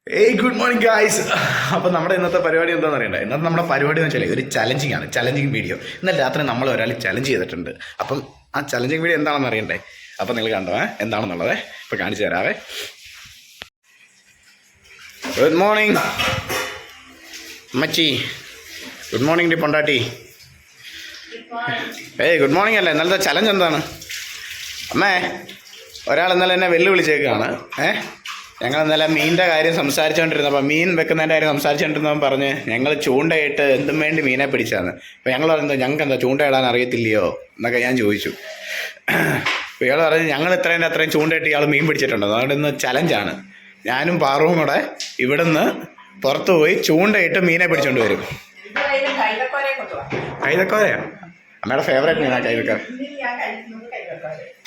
ഏയ് good morning guys. അപ്പം നമ്മുടെ ഇന്നത്തെ പരിപാടി എന്താണെന്ന് അറിയണ്ടേ? ഇന്നത്തെ നമ്മുടെ പരിപാടി എന്ന് വെച്ചാൽ ഒരു ചലഞ്ചിങ് ആണ്, ചലഞ്ചിങ് വീഡിയോ. ഇന്നലെ രാത്രി നമ്മൾ ഒരാൾ ചലഞ്ച് ചെയ്തിട്ടുണ്ട്. അപ്പം ആ ചലഞ്ചിങ് വീഡിയോ എന്താണെന്ന് അറിയണ്ടേ? അപ്പം നിങ്ങൾ കണ്ടോ എന്താണെന്നുള്ളത് ഇപ്പം കാണിച്ചു തരാവേ. ഗുഡ് മോർണിംഗ് അമ്മച്ചി, ഗുഡ് മോർണിംഗ് ഡി പൊണ്ടാട്ടി. ഏയ് ഗുഡ് മോർണിംഗ് അല്ലേ? ഇന്നലത്തെ ചലഞ്ച് എന്താണ് അമ്മേ? ഒരാൾ ഇന്നലെ എന്നെ വെല്ലുവിളിച്ചേക്കാണ്. ഞങ്ങൾ ഇന്നലെ മീനിൻ്റെ കാര്യം സംസാരിച്ചുകൊണ്ടിരുന്നപ്പോൾ, മീൻ വെക്കുന്നതിൻ്റെ കാര്യം സംസാരിച്ചുകൊണ്ടിരുന്നപ്പോൾ പറഞ്ഞ് ഞങ്ങൾ ചൂണ്ടയിട്ട് എന്തും വേണ്ടി മീനെ പിടിച്ചാന്ന്. അപ്പോൾ ഞങ്ങൾ പറയുന്നത് ഞങ്ങൾക്ക് എന്താ ചൂണ്ടയിടാൻ അറിയത്തില്ലയോ എന്നൊക്കെ ഞാൻ ചോദിച്ചു. അപ്പോൾ ഇയാൾ പറഞ്ഞ് ഞങ്ങൾ അത്രയും ചൂണ്ടയിട്ട് ഇയാൾ മീൻ പിടിച്ചിട്ടുണ്ട്. അതുകൊണ്ട് ഇന്ന് ചലഞ്ചാണ്. ഞാനും പാറുവും കൂടെ ഇവിടുന്ന് പുറത്ത് പോയി ചൂണ്ടയിട്ട് മീനെ പിടിച്ചോണ്ട് വരും. കൈതക്കോരയോ? അമ്മയുടെ ഫേവറേറ്റ് മീനാണ് കൈതക്കോര.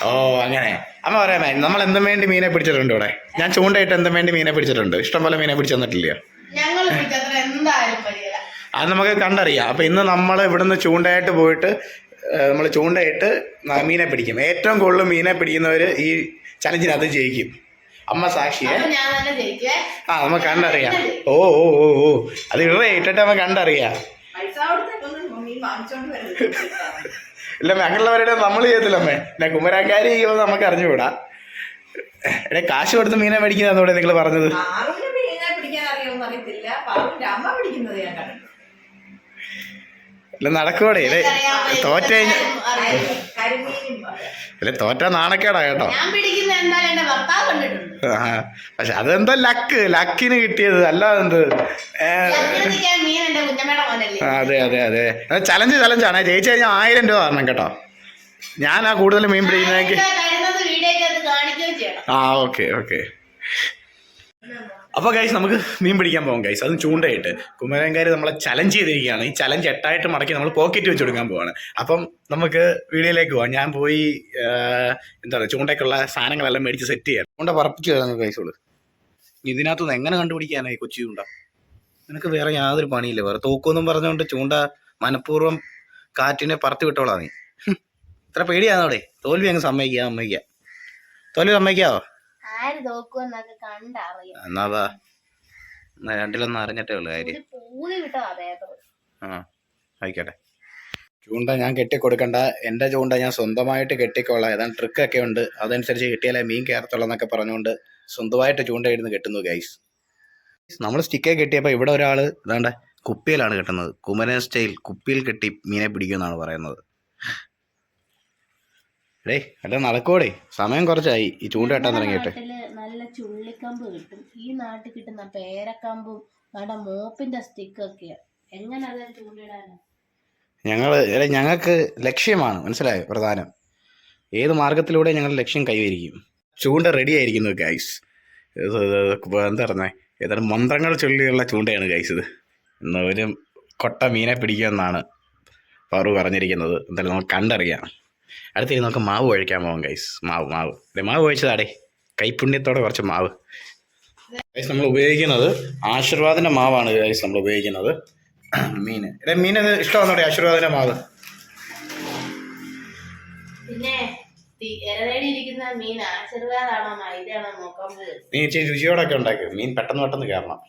ഓ അങ്ങനെ. അമ്മ പറയാമേ, നമ്മൾ എന്തും വേണ്ടി മീനെ പിടിച്ചിട്ടുണ്ട് ഇവിടെ. ഞാൻ ചൂണ്ടയിട്ട് എന്തും വേണ്ടി മീനെ പിടിച്ചിട്ടുണ്ട്. ഇഷ്ടംപോലെ മീനെ പിടിച്ചു തന്നിട്ടില്ലയോ? അത് നമുക്ക് കണ്ടറിയാം. അപ്പം ഇന്ന് നമ്മൾ ഇവിടുന്ന് ചൂണ്ടയായിട്ട് പോയിട്ട് നമ്മൾ ചൂണ്ടയിട്ട് മീനെ പിടിക്കും. ഏറ്റവും കൂടുതൽ മീനെ പിടിക്കുന്നവർ ഈ ചലഞ്ചിനകത്ത് ജയിക്കും. അമ്മ സാക്ഷിയെ. ആ നമുക്ക് കണ്ടറിയാം. ഓ ഓ ഓ ഓ അത് ഇട്ടിട്ട് നമുക്ക് കണ്ടറിയാം. ഇല്ല, ഞങ്ങളുള്ളവരുടെ നമ്മൾ ചെയ്യത്തില്ലമ്മേ. പിന്നെ കുമരാക്കാരി ചെയ്യുമ്പോൾ നമുക്ക് അറിഞ്ഞുകൂടാ. എടേ, കാശ് കൊടുത്ത് മീനെ മേടിക്കുന്നതോടെ നിങ്ങൾ പറഞ്ഞത്. ഇല്ല നടക്കൂടെ? തോറ്റ ഇല്ല, തോറ്റ നാണക്കേടാ കേട്ടോ. പക്ഷെ അതെന്താ ലക്കിന് കിട്ടിയത് അല്ലാതെ എന്ത്. അതെ അതെ അതെ, ചലഞ്ചാണ്. ജയിച്ചു കഴിഞ്ഞാൽ 1000 രൂപ തരണം കേട്ടോ. ഞാനാ കൂടുതൽ മീൻ പിടിക്കുന്നതെങ്കിൽ. ആ ഓക്കെ ഓക്കെ. അപ്പോൾ ഗൈസ് നമുക്ക് മീൻ പിടിക്കാൻ പോകാം ഗൈസ്. അതും ചൂണ്ടയിട്ട്. കുമരൻകാർ നമ്മളെ ചലഞ്ച് ചെയ്തിരിക്കുകയാണ്. ഈ ചലഞ്ച് 8 മടക്കി നമ്മൾ പോക്കറ്റ് വെച്ച് കൊടുക്കാൻ പോവാണ്. അപ്പം നമുക്ക് വീഡിയോയിലേക്ക് പോവാം. ഞാൻ പോയി എന്താ പറയുക, ചൂണ്ടയ്ക്കുള്ള സാധനങ്ങളെല്ലാം മേടിച്ച് സെറ്റ് ചെയ്യാം. ചൂണ്ട പറപ്പിച്ച് തരാം ഗൈസോള്. ഇതിനകത്തുനിന്ന് എങ്ങനെ കണ്ടുപിടിക്കാനായി കൊച്ചി ചൂണ്ട? നിനക്ക് വേറെ യാതൊരു പണിയില്ല. വേറെ തോക്കൊന്നും പറഞ്ഞുകൊണ്ട് ചൂണ്ട മനഃപൂർവ്വം കാറ്റിനെ പറത്തി വിട്ടോളാം നീ. ഇത്ര പേടിയാണോടെ? തോൽവി അങ്ങ് സമ്മതിക്കുക. തോൽവി സമ്മതിക്കാവോ? എന്നാ രണ്ടിലൊന്നും അറിഞ്ഞിട്ടേ ഉള്ളു കാര്യം. ആ ആയിക്കോട്ടെ. ചൂണ്ട ഞാൻ കെട്ടിക്കൊടുക്കണ്ട. എൻ്റെ ചൂണ്ട ഞാൻ സ്വന്തമായിട്ട് കെട്ടിക്കോളാം. ഏതാണ് ട്രിക്കൊക്കെ ഉണ്ട്, അതനുസരിച്ച് കിട്ടിയാലേ മീൻ കയറത്തുള്ളൂ എന്നൊക്കെ പറഞ്ഞുകൊണ്ട് സ്വന്തമായിട്ട് ചൂണ്ട ഇരുന്ന് കെട്ടുന്നു ഗൈസ്. നമ്മൾ സ്റ്റിക്കെ കെട്ടിയപ്പോൾ ഇവിടെ ഒരാൾ ഇതാണ്ട് കുപ്പിയിലാണ് കെട്ടുന്നത്. കുമരൻ സ്റ്റൈൽ കുപ്പിയിൽ കെട്ടി മീനെ പിടിക്കുമെന്നാണ് പറയുന്നത്. അല്ല നടക്കോടെ, സമയം കുറച്ചായി ഈ ചൂണ്ട കെട്ടാൻ തുടങ്ങിയിട്ട്. നല്ല ചുള്ളിക്കമ്പ് കിട്ടും. ഈ നാട്ടിൽ കിട്ടുന്ന പേരക്കമ്പും അവിടെ മോപ്പിന്റെ സ്റ്റിക്കൊക്കെയാ. എങ്ങനെ അത് ചൂണ്ടിടാനാ? ഞങ്ങൾക്ക് ലക്ഷ്യമാണ്, മനസ്സിലായോ? പ്രധാനം ഏത് മാർഗത്തിലൂടെ ഞങ്ങളുടെ ലക്ഷ്യം കൈവരിക്കും. ചൂണ്ട റെഡി ആയിരിക്കുന്നു ഗൈസ്. എന്താ പറഞ്ഞേ, ഏതാണ്ട് മന്ത്രങ്ങൾ ചൊല്ലിയുള്ള ചൂണ്ടയാണ് ഗൈസ് ഇത്. ഇന്ന് ഒരു കൊട്ട മീനെ പിടിക്കുമെന്നാണ് പാറു പറഞ്ഞിരിക്കുന്നത്. എന്തായാലും നമുക്ക് കണ്ടറിയാം. അടുത്തിരി നമുക്ക് മാവ് കുഴയ്ക്കാൻ പോകാം ഗൈസ്. മാവ് കുഴച്ചതാടേ, കൈപ്പുണ്യത്തോടെ കുറച്ച് മാവ്. ഗൈസ് നമ്മൾ ഉപയോഗിക്കുന്നത് ആശീർവാദിൻ്റെ മാവാണ് ഗൈസ്. നമ്മൾ ഉപയോഗിക്കുന്നത് മീനത് ഇഷ്ടമാണോടെ ആശീർവാദിൻ്റെ മാവ്? പിന്നെ നീ ഇച്ചിരി രുചിയോടൊക്കെ ഉണ്ടാക്കും. മീൻ പെട്ടെന്ന് കയറണം.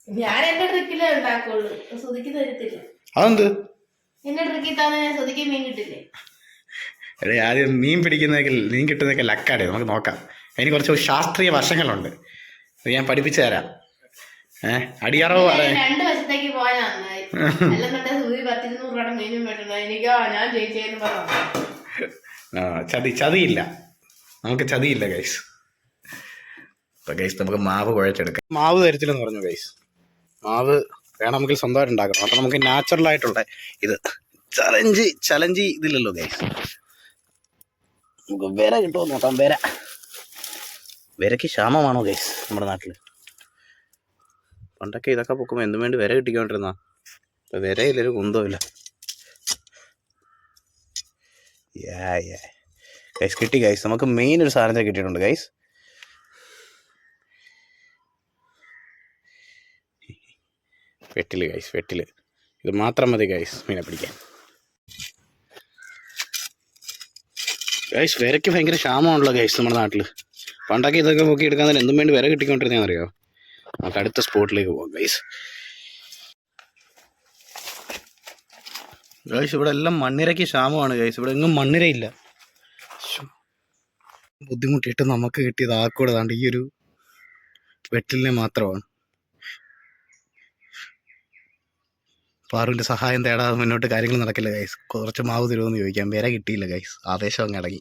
ഞാൻ എന്റെ ട്രിക്കിലേ ഉണ്ടാക്കുള്ളൂ, സുധിക്ക് തരത്തില്ല. അതെന്ത്? എന്റെ ട്രിക്കിൽ തന്നെ ഞാൻ സുധിക്ക് മീൻ കിട്ടില്ലേ? ആദ്യം മീൻ കിട്ടുന്നതൊക്കെ ലക്കാടേ. നമുക്ക് നോക്കാം. അതിന് കുറച്ച് ശാസ്ത്രീയ വശങ്ങളുണ്ട്, ഞാൻ പഠിപ്പിച്ചു തരാം. അടിയറവ് 2 വശത്തേക്ക് പോയാൽ നന്നായി. അല്ലെന്നുണ്ടെ സുധി 10-200 രൂപയുടെ മീനും വെട്ടണം. എനിക്കോ ഞാൻ ജയിച്ചേന്ന് പറഞ്ഞു. ചതിയില്ല, നമുക്ക് ചതിയില്ല ഗൈസ്. ഇപ്പം ഗൈസ് നമുക്ക് മാവ് കുഴച്ചെടുക്കാം. മാവ് തരത്തില്ലെന്ന് പറഞ്ഞു ഗൈസ്. മാവ് വേണമെങ്കിൽ സ്വന്തമായിട്ട് ഉണ്ടാക്കണം. അപ്പം നമുക്ക് നാച്ചുറലായിട്ടുള്ള ഇത് ചലഞ്ച് ഇതില്ലല്ലോ ഗൈസ്. നമുക്ക് വിര കിട്ടുമോ നോക്കാം. വിരയ്ക്ക് ക്ഷാമമാണോ ഗൈസ് നമ്മുടെ നാട്ടിൽ? പണ്ടൊക്കെ ഇതൊക്കെ പൊക്കുമ്പോൾ എന്തും വേണ്ടി വിര കിട്ടിക്കൊണ്ടിരുന്ന. ഇപ്പം വിരയില്ലൊരു കുന്തമില്ല. ഗൈസ് കിട്ടി ഗൈസ്. നമുക്ക് മെയിൻ ഒരു സാധനത്തെ കിട്ടിയിട്ടുണ്ട് ഗൈസ്. വെട്ടില് ഇത് മാത്രം മതി ഗൈസ് മീനെ പിടിക്കാൻ. ഗൈസ് വിരയ്ക്ക് ഭയങ്കര ക്ഷാമമാണല്ലോ ഗൈസ് നമ്മുടെ നാട്ടിൽ. പണ്ടൊക്കെ ഇതൊക്കെ പൊക്കി എടുക്കാൻ എന്തും വേണ്ടി വില കിട്ടിക്കൊണ്ടിരുന്നതെന്ന് അറിയോ. നമുക്ക് അടുത്ത സ്പോട്ടിലേക്ക് പോകാം ഗൈസ്. ഗൈസ് ഇവിടെ എല്ലാം മണ്ണിരയ്ക്ക് ക്ഷാമമാണ് ഗൈസ്. ഇവിടെ എങ്ങും മണ്ണിരയില്ല. ബുദ്ധിമുട്ടിയിട്ട് നമുക്ക് കിട്ടിയത് ആക്കൂടെ താണ്ട് ഈ ഒരു വെട്ടിലിനെ മാത്രമാണ്. പാറുവിൻ്റെ സഹായം തേടാതെ മുന്നോട്ട് കാര്യങ്ങൾ നടക്കില്ല ഗൈസ്. കുറച്ച് മാവ് തരുമെന്ന് ചോദിക്കാം, വില കിട്ടിയില്ല ഗൈസ്. ആവേശം അങ്ങ് അടങ്ങി.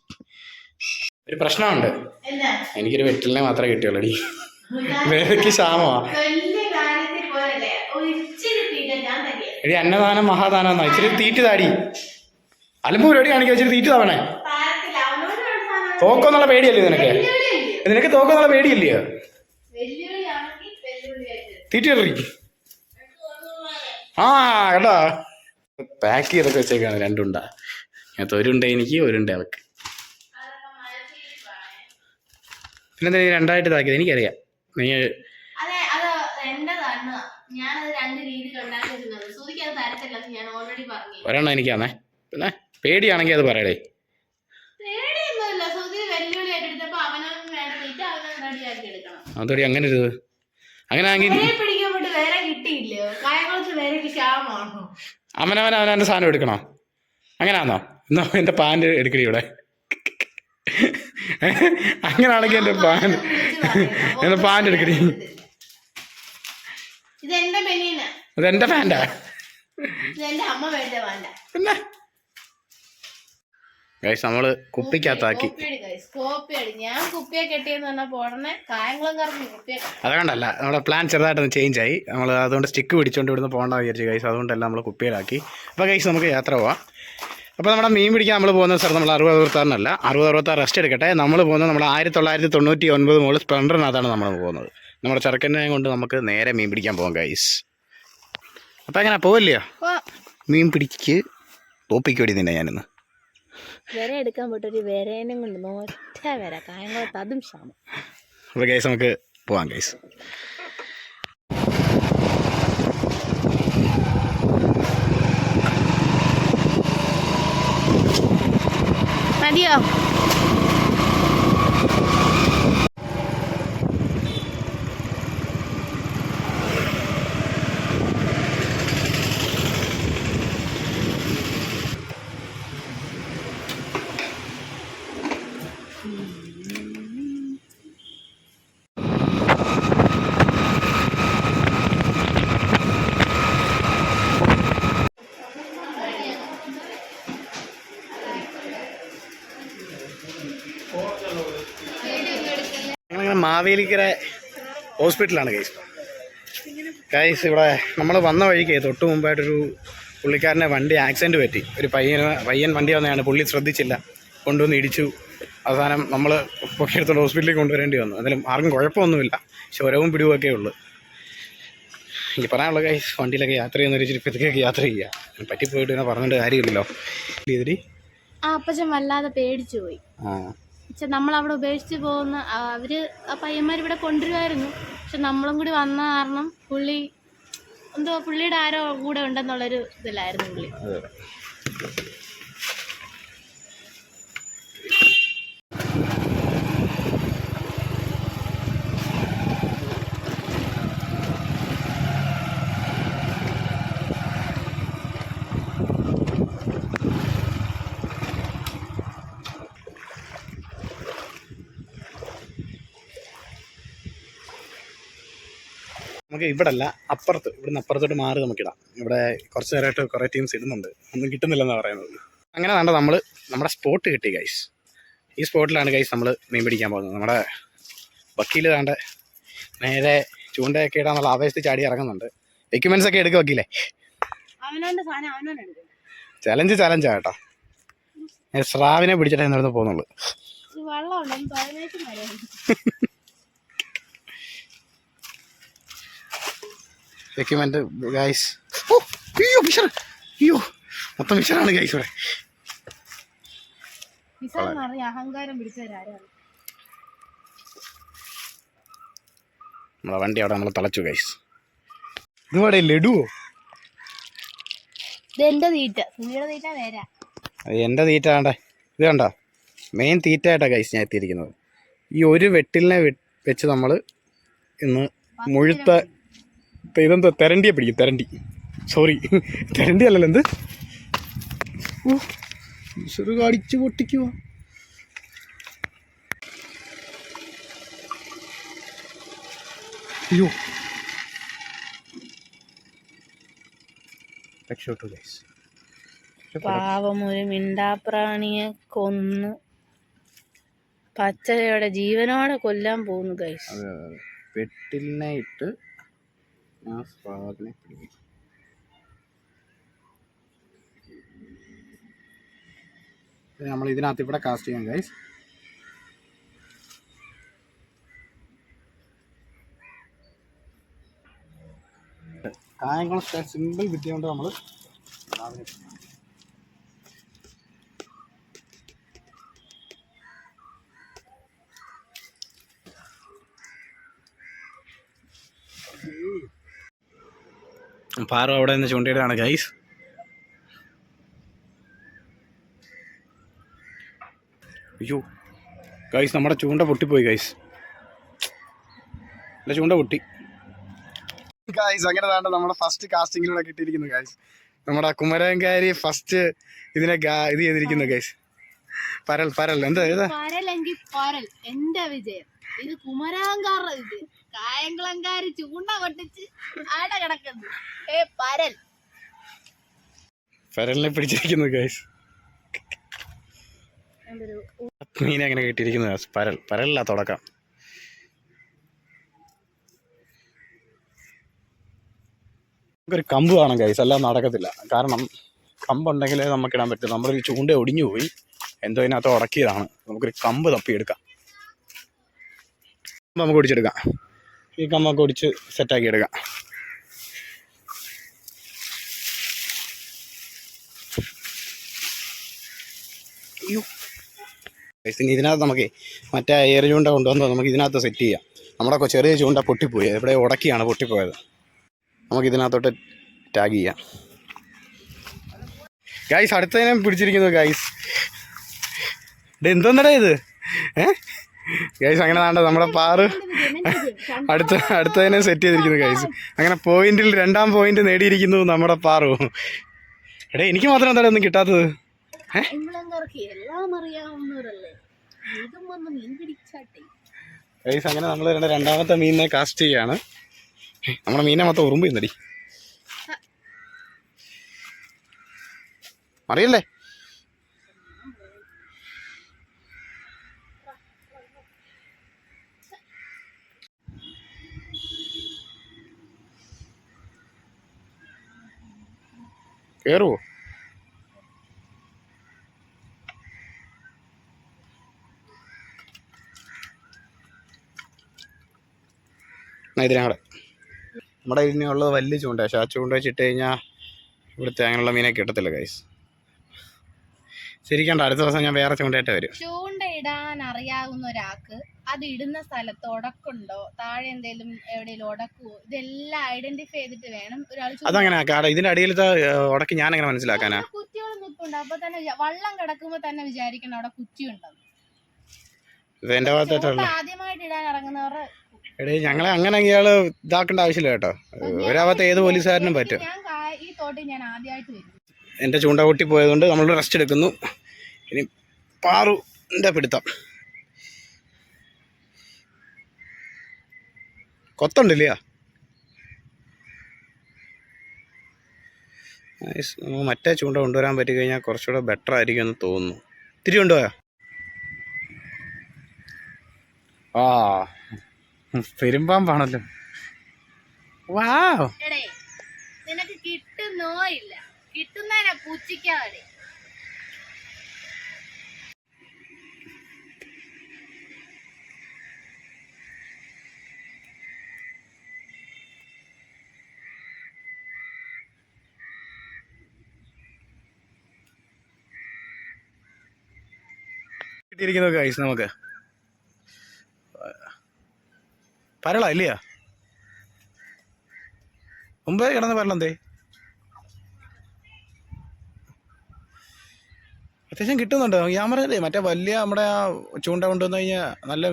ഒരു പ്രശ്നമുണ്ട്, എനിക്കൊരു വെട്ടിലിനെ മാത്രമേ കിട്ടിയുള്ളൂ. വിലയ്ക്ക് ക്ഷാമമാണ്. എടി അന്നദാനം മഹാദാനം എന്നാ. ഇച്ചിരി തീറ്റ് താടി. അലമ്പ് പരിപാടി കാണിക്കുക. ഇച്ചിരി തീറ്റ് താവണേ. തോക്കൊന്നുള്ള പേടിയല്ലേ നിനക്ക്? നിനക്ക് തോക്കൊന്നുള്ള പേടിയില്ലയോ? തീറ്റ എറി. ആ കേട്ടോ, പാക്ക് ചെയ്തൊക്കെ വെച്ചേക്കാണ്. രണ്ടുണ്ടാ. അങ്ങനത്തെ ഒരുണ്ട എനിക്ക്, ഒരുണ്ട അവക്ക്. പിന്നെന്താ നീ രണ്ടായിട്ട് ഇതാക്കിയത്? എനിക്കറിയാം. നീ ഒരെണ്ണം എനിക്കാന്നേ. പിന്നെ പേടിയാണെങ്കിൽ അത് പറയടേ. അതോടി അങ്ങനെ ഒരു അങ്ങനെ ആണെങ്കിൽ അവനവൻ്റെ സാധനം എടുക്കണോ? അങ്ങനാന്നോ? എന്നാ എൻ്റെ പാൻറ് എടുക്കണേ ഇവിടെ. അങ്ങനാണെങ്കിൽ എൻ്റെ പാൻറ് എടുക്കണേ. അതെന്റെ പാൻറ്റാ. പിന്നെ ഗൈസ് നമ്മള് കുപ്പിക്കകത്താക്കി. അത് കണ്ടല്ല, നമ്മുടെ പ്ലാൻ ചെറുതായിട്ടൊന്ന് ചേഞ്ച് ആയി. നമ്മൾ അതുകൊണ്ട് സ്റ്റിക്ക് പിടിച്ചോണ്ട് ഇവിടുന്ന് പോകണ്ട വിചാരിച്ചു ഗൈസ്. അതുകൊണ്ടല്ല നമ്മൾ കുപ്പിയിലാക്കി. അപ്പോൾ ഗൈസ് നമുക്ക് യാത്ര പോവാം. അപ്പോൾ നമ്മുടെ മീൻ പിടിക്കാൻ നമ്മൾ പോകുന്ന സ്ഥലം നമ്മൾ 60-66 60-66 റെസ്റ്റ് എടുക്കട്ടെ. നമ്മൾ പോകുന്നത് നമ്മൾ 1999 മുതൽ സ്പ്ലെൻഡറിനകത്താണ് നമ്മൾ പോകുന്നത്. നമ്മുടെ ചെറുക്കനെ കൊണ്ട് നമുക്ക് നേരെ മീൻ പിടിക്കാൻ പോകാം ഗൈസ്. അപ്പം എങ്ങനെ പോവല്ലയോ? മീൻ പിടിക്ക് തോപ്പിക്ക് വേണ്ടി തന്നെ ഞാനിന്ന് വരെ എടുക്കാൻ പോയിട്ടൊരു വരേനും കൊണ്ട് നോറ്റ വര കായംകുളത്ത് അതും ക്ഷാമം. അപ്പോൾ ഗൈസ് നമുക്ക് പോവാം ഗൈസ്. മതിയോ? മാവേലിക്കര ഹോസ്പിറ്റലാണ് ഗൈസ്. ഗൈസ് ഇവിടെ നമ്മൾ വന്ന വഴിക്ക് തൊട്ട് മുമ്പായിട്ടൊരു പുള്ളിക്കാരനെ വണ്ടി ആക്സിഡൻറ്റ് പറ്റി. ഒരു പയ്യൻ വണ്ടി വന്നതാണ്, പുള്ളി ശ്രദ്ധിച്ചില്ല, കൊണ്ടുവന്ന് ഇടിച്ചു. അവസാനം നമ്മൾ പൊക്കിയെടുത്തോണ്ട് ഹോസ്പിറ്റലിൽ കൊണ്ടുവരേണ്ടി വന്നു. എന്തായാലും ആർക്കും കുഴപ്പമൊന്നുമില്ല, ചുരവും പിടിവുമൊക്കെ ഉള്ളു. ഈ പറയാനുള്ള ഗൈസ്, വണ്ടിയിലൊക്കെ യാത്ര ചെയ്യുന്നൊരു ഇച്ചിരി യാത്ര ചെയ്യുക. പറ്റിപ്പോയിട്ട് ഇങ്ങനെ പറഞ്ഞിട്ട് കാര്യമില്ലല്ലോ. ഇതിരി അപ്പച്ചൻ വല്ലാതെ പേടിച്ചു പോയി. നമ്മളവിടെ ഉപേക്ഷിച്ച് പോകുന്ന അവര് ആ പയ്യന്മാർ ഇവിടെ കൊണ്ടുവരുമായിരുന്നു. പക്ഷെ നമ്മളും കൂടി വന്ന കാരണം പുള്ളി എന്തോ പുള്ളിയുടെ ആരോ കൂടെ ഉണ്ടെന്നുള്ളൊരു ഇതിലായിരുന്നു പുള്ളി. നമുക്ക് ഇവിടെ അല്ല, അപ്പുറത്ത്, ഇവിടുന്ന് അപ്പുറത്തോട്ട് മാറി നമുക്കിടാം. ഇവിടെ കുറച്ച് നേരമായിട്ട് കുറേ ടീംസ് ഇടുന്നുണ്ട്, ഒന്നും കിട്ടുന്നില്ലെന്നാണ് പറയുന്നത്. അങ്ങനെ വേണ്ട, നമ്മുടെ സ്പോട്ട് കിട്ടി ഗൈസ്. ഈ സ്പോട്ടിലാണ് ഗൈസ് നമ്മൾ മീൻ പിടിക്കാൻ പോകുന്നത്. നമ്മുടെ വക്കീൽ വേണ്ട നേരെ ചൂണ്ടയൊക്കെ ഇടാന്നുള്ള ആവേശത്തിൽ ചാടി ഇറങ്ങുന്നുണ്ട്. എക്യുപ്മെന്റ്സ് ഒക്കെ എടുക്കുക വക്കീലേ. ചലഞ്ചാ കേട്ടോ. സ്രാവിനെ പിടിച്ചിട്ടേ നടന്ന് പോകുന്നുള്ളൂ. Equipment guys. അയ്യോ മൊത്തം വിഷറാണ് ഗൈസ് ഇവിടെ. നമ്മളെ വണ്ടി അവിടെ നമ്മൾ തളച്ചു ഗൈസ്. ഇതുപോലെ ലഡുവോ? എന്റെ തീറ്റ വേണ്ടേ? ഇത് കണ്ടോ, മെയിൻ തീറ്റ ആയിട്ടാണ് ഗൈസ് ഞാൻ എത്തിയിരിക്കുന്നത്. ഈ ഒരു വെട്ടിലിനെ വെച്ച് നമ്മൾ ഇന്ന് മുഴുത്ത ഇതെന്താ തെരണ്ടിയെ പിടിക്കും. തെരണ്ടി, സോറി, തെരണ്ടി അല്ലല്ലോ, എന്ത് ചെറു കടിച്ചു പൊട്ടിക്കുവോ. അയ്യോ, രക്ഷപ്പെട്ടു ഗൈസ്. പാവം ഒരു മിണ്ടാപ്രാണിയെ കൊന്ന് പച്ചയുടെ ജീവനോടെ കൊല്ലാൻ പോകുന്നു ഗൈസ്. അതെ, വെട്ടിലിനെ ഇട്ട് ഞാൻ സ്വാദിനെ പിടിക്കും. നമ്മൾ ഇതിനകത്ത് ഇവിടെ കാസ്റ്റ് ചെയ്യാം ഗൈസ്. കായംകുളം സ്റ്റൈൽ സിമ്പിൾ വിദ്യ കൊണ്ട് നമ്മൾ പാറു അവിടെ നിന്ന് ചൂണ്ടയിടാണ് ഗൈസ്. അയ്യോ ഗൈസ്, നമ്മുടെ ചൂണ്ട പൊട്ടിപ്പോയി ഗൈസ്. അല്ല, ചൂണ്ട പൊട്ടി ഗൈസ്. അങ്ങനെ താണ്ട് നമ്മുടെ ഫസ്റ്റ് കാസ്റ്റിങ്ങിലൂടെ കിട്ടിയിരിക്കുന്നു ഗൈസ്. നമ്മുടെ കുമരൻകാരി ഫസ്റ്റ് ഇതിനെ ഇത് ചെയ്തിരിക്കുന്നു ഗൈസ്. പരൽ പരൽ എന്താ പരലെങ്കിൽ പരൽ എന്റെ വിജയം. ഇത് കുമരാങ്കാറ, ഇത് കായംകുളംകാരി ചൂണ്ട പൊട്ടിച്ച് ആടെ കിടക്കുന്നു. പരൽ, പരലിനെ പിടിച്ചിരിക്കുന്നു ഗൈസ്. മീനെ അങ്ങനെ കിട്ടിയിരിക്കുന്നു ഗൈസ്. പരൽ, പരലല്ല തുടക്കം. നമുക്കൊരു കമ്പ് വേണം ഗൈസ്, അല്ലാതെ നടക്കത്തില്ല. കാരണം കമ്പുണ്ടെങ്കിലേ നമുക്കിടാൻ പറ്റും. നമ്മുടെ ഒരു ചൂണ്ട ഒടിഞ്ഞു പോയി, എന്തോ ഇതിനകത്ത് ഉടക്കിയതാണ്. നമുക്കൊരു കമ്പ് തപ്പിയെടുക്കാം. നമുക്ക് ഒടിച്ചെടുക്കാം. ഈ കമ്പൊക്കെ ഒടിച്ച് സെറ്റാക്കി എടുക്കാം. അയ്യോ ഗൈസ്, ഇനി ഇതിനകത്ത് നമുക്ക് മറ്റേ ഏറ് ചൂണ്ട കൊണ്ടുവന്ന് നമുക്ക് ഇതിനകത്ത് സെറ്റ് ചെയ്യാം. നമ്മുടെ ചെറിയ ചൂണ്ട പൊട്ടിപ്പോയി, ഇവിടെ ഉടക്കിയാണ് പൊട്ടിപ്പോയത്. നമുക്ക് ഇതിനകത്തോട്ട് ടാഗ് ചെയ്യാം ഗൈസ്. അടുത്തതിനെ പിടിച്ചിരിക്കുന്നു ഗൈസ്. എന്തോന്നടാ ഇത്? ഗൈസ്, അങ്ങനെ വേണ്ട നമ്മുടെ പാറ് അടുത്തതിനെ സെറ്റ് ചെയ്തിരിക്കുന്നു ഗൈസ്. അങ്ങനെ പോയിന്റിൽ 2ാം പോയിന്റ് നേടിയിരിക്കുന്നു നമ്മുടെ പാറു. എടേ, എനിക്ക് മാത്രം എന്താ ഒന്നും കിട്ടാത്തത്? ഗൈസ്, അങ്ങനെ നമ്മൾ 2ാമത്തെ മീനിനെ കാസ്റ്റ് ചെയ്യാണ്. നമ്മുടെ മീനെ മൊത്തം ഉറുമ്പ് ഇന്നടി അറിയല്ലേ. കേറുവോ? ഇതിനവിടെ നമ്മുടെ ഇതിനുള്ളത് വലിയ ചൂണ്ട. പക്ഷെ ആ ചൂണ്ട വെച്ചിട്ട് കഴിഞ്ഞാൽ ഇവിടുത്തെ അങ്ങനെയുള്ള മീനെ കിട്ടത്തില്ല ഗൈസ്. ശരിക്കണ്ട, അടുത്ത ദിവസം ഞാൻ വേറെ ചൂണ്ടയായിട്ട് വരും. ചൂണ്ട ഇടാൻ അറിയാവുന്ന ഒരാൾക്ക് അത് ഇടുന്ന സ്ഥലത്ത് ഉടക്കുണ്ടോ, താഴെ എന്തെങ്കിലും എവിടെയെങ്കിലും ഉടക്കുവോ, ഇതെല്ലാം ഐഡന്റിഫൈ ചെയ്തിട്ട് വേണം ഒരാൾ. അതങ്ങനെ ഇതിന്റെ അടിയിലത്തെ ഉടക്ക് ഞാൻ എങ്ങനെ മനസ്സിലാക്കാനാ? കുറ്റികൾ നിൽപ്പുണ്ട്, അപ്പൊ തന്നെ വള്ളം കിടക്കുമ്പോ തന്നെ വിചാരിക്കണം അവിടെ കുറ്റി ഉണ്ടെന്ന്. എന്റെ ഭാഗത്തായിട്ടുള്ള ആദ്യമായിട്ട് ഇടാൻ ഇറങ്ങുന്നവർ എടേ, ഞങ്ങളെ അങ്ങനെ ഇയാള് ഇതാക്കേണ്ട ആവശ്യമില്ല കേട്ടോ. ഒരാവത്തെ ഏത് പോലീസുകാരനും പറ്റും. ഈ തോട്ടിൽ ഞാൻ ആദ്യമായിട്ട് വരും. എൻ്റെ ചൂണ്ട പൊട്ടി പോയതുകൊണ്ട് നമ്മൾ റെസ്റ്റ് എടുക്കുന്നു. ഇനി പാറുൻ്റെ പിടുത്തം. കൊത്തുണ്ടില്ല. നമുക്ക് മറ്റേ ചൂണ്ട കൊണ്ടുവരാൻ പറ്റി കഴിഞ്ഞാൽ കുറച്ചുകൂടെ ബെറ്റർ ആയിരിക്കും എന്ന് തോന്നുന്നു. തിരി കൊണ്ടുപോയോ? ആ, പെരുമ്പാമ്പാണല്ലോ. വാ, നിനക്ക് കിട്ടുന്നോ ഇല്ല, കിട്ടുന്നതിനെ പൂച്ചിക്കാതെ. കിട്ടിയിരിക്കുന്നു ഗൈസ്. നമുക്ക് പരള ഇല്ലയാ? മുമ്പേ കിടന്ന പരളെന്തേ? അത്യാവശ്യം കിട്ടുന്നുണ്ട്. ഞാൻ പറഞ്ഞല്ലേ മറ്റേ വലിയ നമ്മുടെ ആ ചൂണ്ട കൊണ്ടുവന്നു കഴിഞ്ഞാൽ നല്ല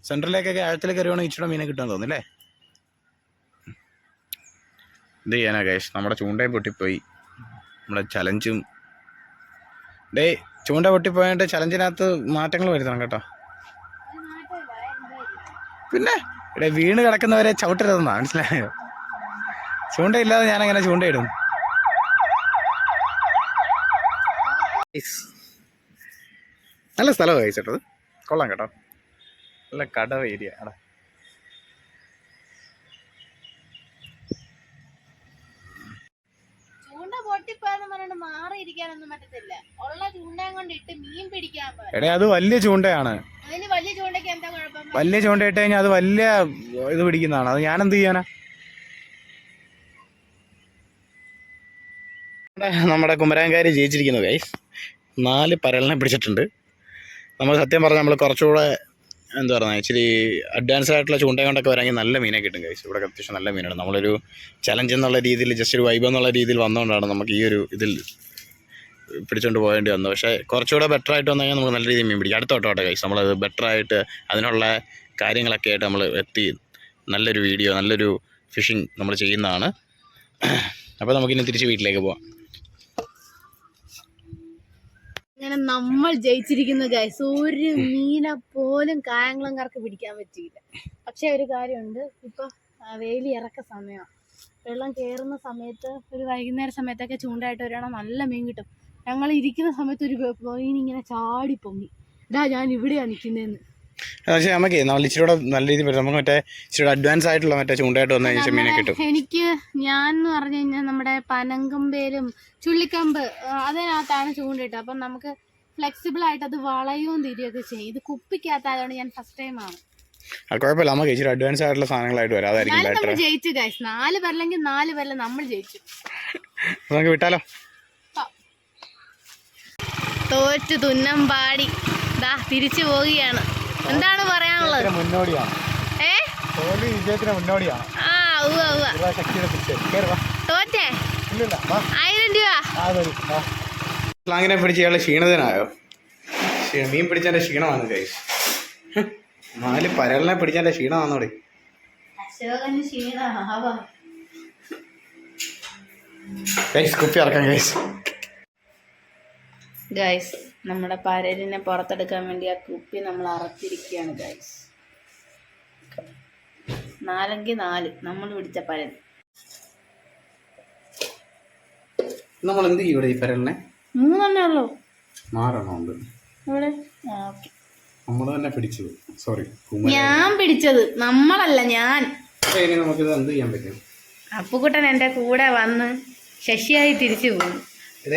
സെൻട്രലിലേക്കൊക്കെ ആഴത്തിലേക്ക് കയറുവാണെങ്കിൽ ഇച്ചിരി മീനെ കിട്ടാൻ തോന്നില്ലേ. ഇത് ചെയ്യാനാ ഗൈസ്, നമ്മുടെ ചൂണ്ടയും പൊട്ടിപ്പോയി, നമ്മുടെ ചലഞ്ചും. ചൂണ്ട പൊട്ടിപ്പോയിട്ട് ചലഞ്ചിനകത്ത് മാറ്റങ്ങൾ വരുത്തണം കേട്ടോ. പിന്നെ വീണ് കിടക്കുന്നവരെ ചവിട്ടരുതെന്നാ, മനസ്സിലായോ? ചൂണ്ടയില്ലാതെ ഞാനങ്ങനെ ചൂണ്ടയിടും. നല്ല സ്ഥലമാണ് കഴിച്ചിട്ടത്, കൊള്ളാം കേട്ടോ. നല്ല കടവ് ഏരിയ ആണ്. എടേ അത് വലിയ ചൂണ്ടയാണ്. വലിയ ചൂണ്ട ഇട്ട് കഴിഞ്ഞാൽ അത് വലിയ ഇത് പിടിക്കുന്നതാണ്. അത് ഞാനെന്ത് ചെയ്യാനാ? നമ്മുടെ കുമരാൻകാരി ജയിച്ചിരിക്കുന്നു ഗൈസ്. 4 പരലിനെ പിടിച്ചിട്ടുണ്ട്. നമ്മൾ സത്യം പറഞ്ഞാൽ നമ്മൾ കുറച്ചുകൂടെ എന്താ പറയുക, ഇച്ചിരി അഡ്വാൻസ്ഡ് ആയിട്ടുള്ള ചൂണ്ട കൊണ്ടൊക്കെ വരാമെങ്കിൽ നല്ല മീനെ കിട്ടും ഗൈസ്. ഇവിടെ അത്യാവശ്യം നല്ല മീനാണ്. നമ്മളൊരു ചലഞ്ച് എന്നുള്ള രീതിയിൽ, ജസ്റ്റ് ഒരു വൈബ് എന്നുള്ള രീതിയിൽ വന്നുകൊണ്ടാണ് നമുക്ക് ഈ ഒരു ഇതിൽ പിടിച്ചുകൊണ്ട് പോകേണ്ടി വന്നത്. പക്ഷേ കുറച്ചുകൂടെ ബെറ്റർ ആയിട്ട് വന്നു കഴിഞ്ഞാൽ നമുക്ക് നല്ല രീതിയിൽ മീൻ പിടിക്കും. അടുത്തോട്ടെ ഗൈസ്, നമ്മളത് ബെറ്ററായിട്ട് അതിനുള്ള കാര്യങ്ങളൊക്കെ ആയിട്ട് നമ്മൾ എത്തി നല്ലൊരു വീഡിയോ, നല്ലൊരു ഫിഷിങ് നമ്മൾ ചെയ്യുന്നതാണ്. അപ്പോൾ നമുക്കിനി തിരിച്ച് വീട്ടിലേക്ക് പോവാം. അങ്ങനെ നമ്മൾ ജയിച്ചിരിക്കുന്നു ഗൈസ്. ഒരു മീനെ പോലും കായംകുളംകാർക്ക് പിടിക്കാൻ പറ്റിയില്ല. പക്ഷെ ഒരു കാര്യമുണ്ട്, ഇപ്പൊ വേലി ഇറക്ക സമയമാണ്. വെള്ളം കയറുന്ന സമയത്ത് ഒരു വൈകുന്നേര സമയത്തൊക്കെ ചൂണ്ടായിട്ട് വരികയാണെങ്കിൽ നല്ല മീൻ കിട്ടും. ഞങ്ങൾ ഇരിക്കുന്ന സമയത്ത് ഒരു മീനിങ്ങനെ ചാടി പൊങ്ങി. ഇതാ ഞാൻ ഇവിടെയാണ് നിൽക്കുന്നതെന്ന്. പക്ഷേ നമുക്ക് നമ്മൾ ഇച്ചിരി നല്ല രീതിയിൽ പറ്റും. നമുക്ക് മറ്റേ ഇച്ചിരി അഡ്വാൻസ് ആയിട്ടുള്ള മറ്റേ ചൂണ്ടായിട്ട് വന്നു കഴിഞ്ഞാൽ മീനെ കിട്ടും. ഞാൻ എന്ന് പറഞ്ഞു കഴിഞ്ഞാൽ നമ്മുടെ പനങ്കമ്പേലും ചുള്ളിക്കമ്പ് അതിനകത്താണ് ചൂണ്ടിട്ടത്. അപ്പം നമുക്ക് ഫ്ലെക്സിബിൾ ആയിട്ട് അത് വളയുകയും തിരികെയൊക്കെ ചെയ്യും. ഇത് കുപ്പിക്കകത്തായതുകൊണ്ട് ഞാൻ ഫസ്റ്റ് ടൈമാണ്. കുഴപ്പമില്ല, നമുക്ക് ഇച്ചിരി അഡ്വാൻസ് ആയിട്ടുള്ള സാധനങ്ങളായിട്ട് വരാം. അതായിരിക്കും നമ്മൾ ജയിച്ചു ഗൈസ്. 4 പേരല്ലെങ്കിൽ 4 പേരിൽ നമ്മൾ ജയിച്ചു. നമുക്ക് വിട്ടാലോ? തോറ്റ് തുന്നം പാടി ദാ തിരിച്ചു പോവുകയാണ്. എന്താണ് പറയാനുള്ളത്? മുന്നോടിയാണ്. വിജയത്തിന് മുന്നോടിയാണ്. തോറ്റേ 1000 രൂപ സ്ലാങ്ങിനെ പിടിച്ച് ഇയാൾ ക്ഷീണിതനായോ? മീൻ പിടിച്ചതിന്റെ ക്ഷീണമാണ് ഗൈസ്. 4 പരലിനെ പിടിച്ചതിന്റെ ക്ഷീണമാണോടെ. കുപ്പി ഇറക്കാം ഗൈസ്. ഗൈസ്, നമ്മുടെ പരലിനെ പുറത്തെടുക്കാൻ വേണ്ടി ആ കുപ്പി നമ്മൾ അറത്തിരിക്കുകയാണ് ഗൈസ്. 4-4 നമ്മൾ പിടിച്ച പരൽ. നമ്മൾ എന്ത് ചെയ്യും ഇവിടെ? ഈ പരലിനെ 3 ഉള്ളൂ. 4 ഉണ്ട് ഇവിടെ. നമ്മൾ തന്നെ പിടിച്ചത്. സോറി, ഞാൻ പിടിച്ചത്, നമ്മളല്ല ഞാൻ. നമുക്കിത് എന്ത് ചെയ്യാൻ പറ്റും? അപ്പുക്കുട്ടൻ എൻ്റെ കൂടെ വന്ന് ശശിയായി തിരിച്ചു പോകും.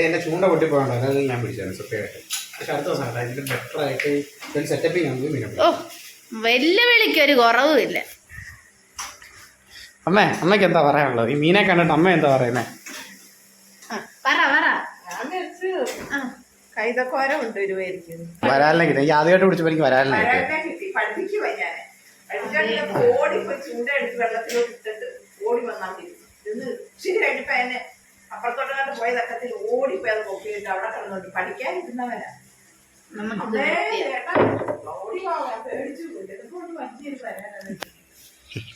എന്റെ ചൂണ്ട പൊട്ടിപ്പോകണ്ട, അതായത് ഞാൻ പിടിച്ചാണ് സത്യമായിട്ട്. പക്ഷെ അടുത്ത ദിവസം അതിന്റെ ബെറ്റർ ആയിട്ട് സെറ്റപ്പിങ് ആണ്. ഓ, വെല്ലുവിളിക്കൊരു കുറവുമില്ല. അമ്മയ്ക്ക് എന്താ പറയാനുള്ളത്? ഈ മീനെ കണ്ടിട്ട് അമ്മ എന്താ പറയുന്നേ? വരാലിനെ കിട്ടി. എനിക്ക് ആദ്യമായിട്ട് പിടിച്ചപ്പോ എനിക്ക് വരാലിനെ കിട്ടി. അപ്പുറത്തോട്ട് പോയ തക്കത്തിൽ ഓടിപ്പോയി അത് പൊക്കിയിട്ട് അവിടെ കിടന്നോട്ട് പഠിക്കാൻ ഇരുന്നവനാ.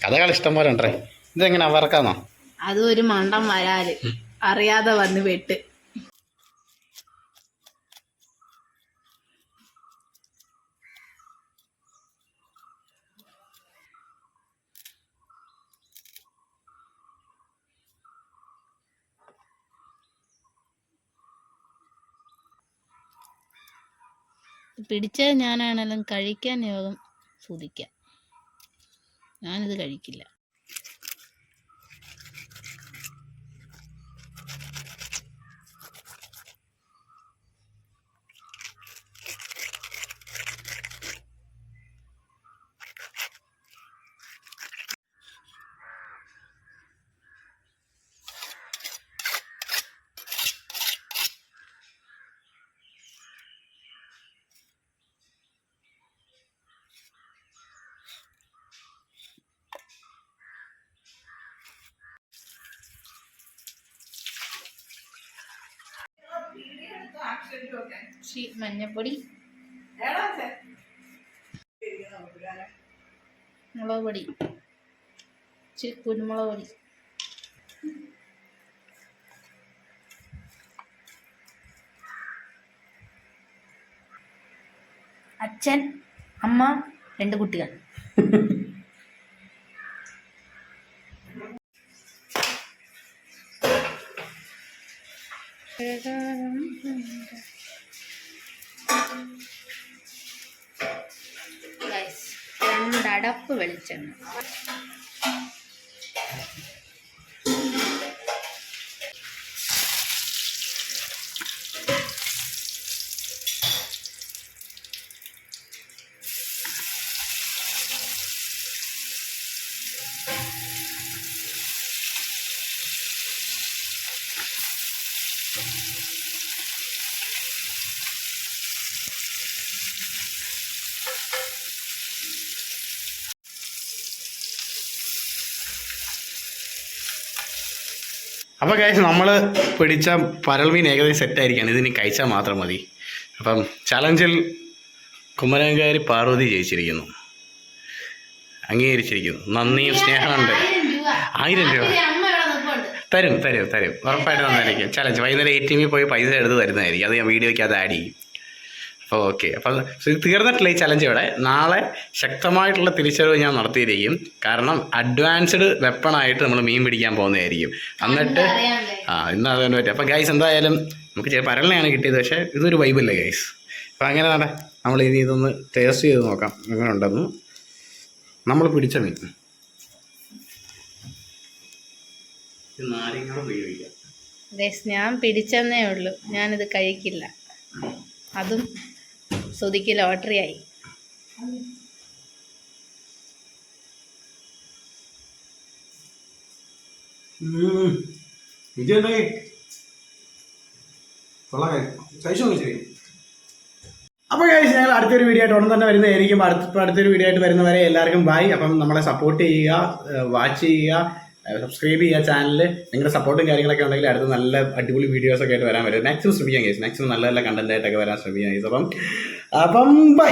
കഥകൾ ഇഷ്ടം പോലെ ഉണ്ടേ. ഇതെങ്ങനെ അവർക്കാന്നോ? അതും ഒരു മണ്ടം വരാല് അറിയാതെ വന്ന് വെട്ട്. പിടിച്ചത് ഞാനാണെങ്കിലും കഴിക്കാൻ യോഗം സുധിക്കാം. ഞാനിത് കഴിക്കില്ല. മഞ്ഞപ്പൊടി, ഏടാ മുളക് പൊടി, ഇച്ചിരി കുരുമുളക് പൊടി, അച്ഛൻ, അമ്മ, 2 കുട്ടികൾ. Guys, 2 അടപ്പ് വെളിച്ചെണ്ണ. അപ്പോൾ ഗൈസ് നമ്മൾ പിടിച്ച പരൽ മീൻ ഏകദേശം സെറ്റായിരിക്കുകയാണ്. ഇതിനി കഴിച്ചാൽ മാത്രം മതി. അപ്പം ചലഞ്ചിൽ കുമരങ്കാരി പാർവതി ജയിച്ചിരിക്കുന്നു, അംഗീകരിച്ചിരിക്കുന്നു. നന്ദിയും സ്നേഹമുണ്ട്. 1000 രൂപ തരും തരും തരും ഉറപ്പായിട്ട് വന്നായിരിക്കും. ചലഞ്ച് വൈകുന്നേരം ATM പോയി പൈസ എടുത്ത് തരുന്നതായിരിക്കും. അത് ഞാൻ വീഡിയോയ്ക്ക് അത് ആഡ് ചെയ്യും. അപ്പോൾ ഓക്കെ. അപ്പം തീർന്നിട്ടില്ല ഈ ചലഞ്ച്. ഇവിടെ നാളെ ശക്തമായിട്ടുള്ള തിരിച്ചറിവ് ഞാൻ നടത്തിയിരിക്കും. കാരണം അഡ്വാൻസ്ഡ് വെപ്പണായിട്ട് നമ്മൾ മീൻ പിടിക്കാൻ പോകുന്നതായിരിക്കും. എന്നിട്ട് ഇന്ന് അതുകൊണ്ട് പറ്റും. അപ്പോൾ ഗൈസ് എന്തായാലും നമുക്ക് ചില പരലിനെയാണ് കിട്ടിയത്, പക്ഷേ ഇതൊരു വൈബല്ലേ ഗൈസ്. അപ്പോൾ അങ്ങനെ തന്നെ നമ്മൾ ഇനി ഇതൊന്ന് ടേസ്റ്റ് ചെയ്ത് നോക്കാം എങ്ങനെ ഉണ്ടെന്ന്. നമ്മൾ പിടിച്ച മീൻ നാരങ്ങ ഉപയോഗിക്കാം. ഞാൻ പിടിച്ചെന്നേ ഉള്ളൂ, ഞാനിത് കഴിക്കില്ല. അതും സുധിക്ക് ലോട്ടറി ആയി. അപ്പോൾ ഗൈസ് ഞങ്ങൾ അടുത്തൊരു വീഡിയോ ആയിട്ട് ഉടൻ തന്നെ വരുന്നതായിരിക്കും. അടുത്തൊരു വീഡിയോ ആയിട്ട് വരുന്നവരെ എല്ലാവർക്കും ബൈ. അപ്പം നമ്മളെ സപ്പോർട്ട് ചെയ്യുക, വാച്ച് ചെയ്യുക, സബ്സ്ക്രൈബ് ചെയ്യുക ചാനൽ. നിങ്ങളുടെ സപ്പോർട്ടും കാര്യങ്ങളൊക്കെ ഉണ്ടെങ്കിൽ അടുത്ത് നല്ല അടിപൊളി വീഡിയോസൊക്കെ ആയിട്ട് വരാൻ പറ്റും. മാക്സിമം ശ്രമിക്കാം ഗൈസ്, മാക്സിമം നല്ല നല്ല കണ്ടന്റ് ആയിട്ടൊക്കെ വരാൻ ശ്രമിക്കാം ഗൈസ്. അപ്പം ബൈ.